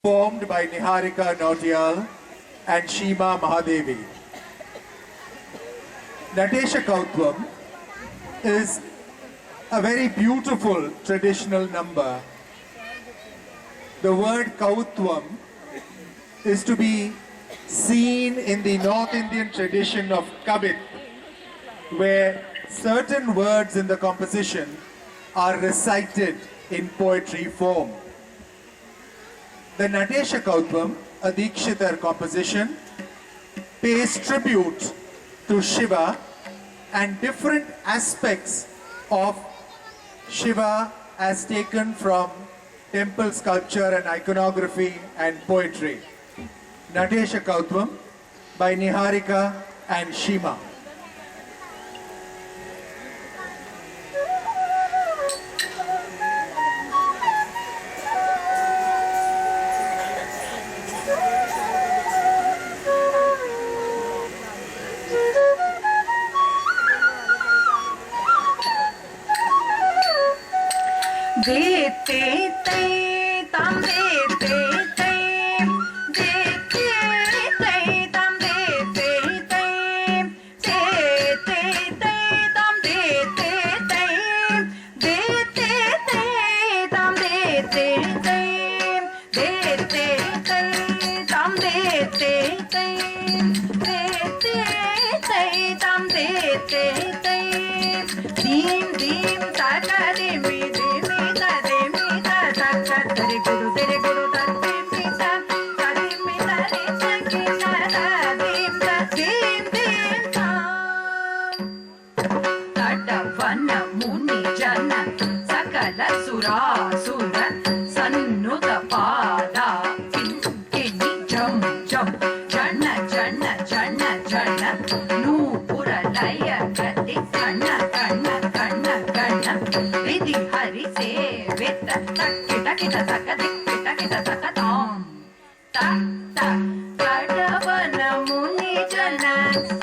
performed by Niharika Nautiyal and Shima Mahadevi. Natesha Kautvam is a very beautiful traditional number. The word Kautvam is to be seen in the North Indian tradition of Kabit, where certain words in the composition are recited in poetry form. The Natesha Kautvam, a Dikshitar composition, pays tribute to Shiva and different aspects of Shiva as taken from temple sculpture and iconography and poetry. Natesha Kautvam by Niharika and Shima. Dete te tam dete te dete te tam dete te dete te tam dete te dete te tam dete te dete te tam dete te dete te tam dete te dim dim takare mi Tere guru tate pita tare mi tare sanki tara dim da dim dim tam tata vana muni jana sakala sura sura sannuta pada kini jam jam jana jana jana jana nupura laya gati kanna kanna kanna kanna vidhi hari sevita takita kita takita kita takatam ta ta kadavana muni jana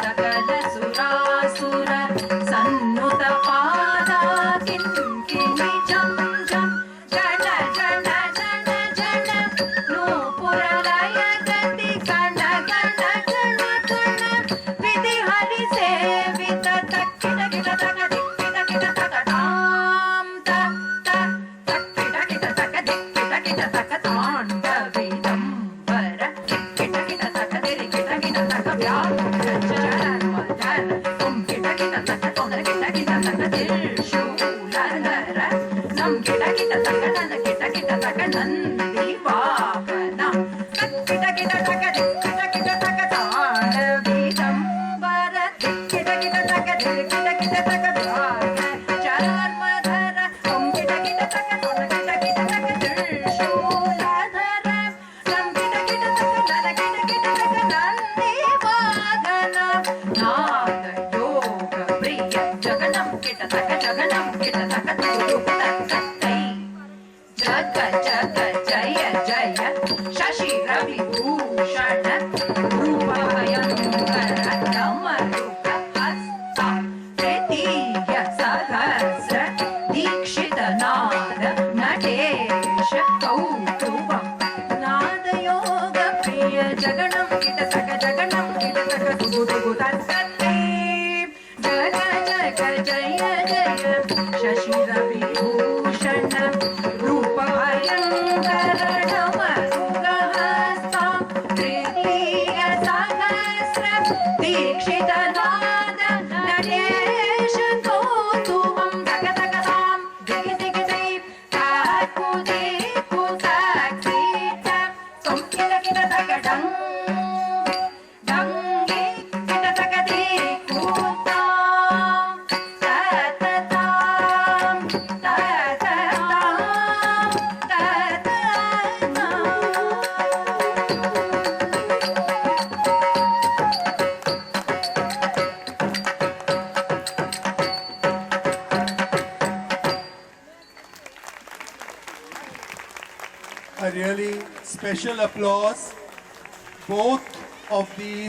sakala sura sura sannuta pada kini jam jam jana jana jana jana nupura laya gati kanna kanna kanna kanna vidhi hari sevita takita kita takita kita takatam ta ta takita kita takita kita takatam davidam para kita kita takadiri kita kita takabya jaran madar kita takatom kita takadir shuladara nam kita takadana kita takanan divakana kita takadir kita takatam davidam para kita takadir kita takabya jaran madar kita takatom kita takadir shuladara nam kita takadana kita takanan divakana nada yoga priya jaganam kita takatu takatai jaga jaga jaya jaya shashi ravi bhushana rupa bhayankara namaruka hasta tritiya sahasra dikshita nada natesha kautvam nada yoga priya jaganam kita takatu takatai jaga jaga jaya jaya shashi ravi bhushana rupa bhayankara namaruka hasta tritiya sahasra dikshita nada natesha kautvam takatakatam digi digi digi taku diku takita somkita kita takadang dangi kita takadiku tam tatatam tatatam tatatam A really special applause. Both of these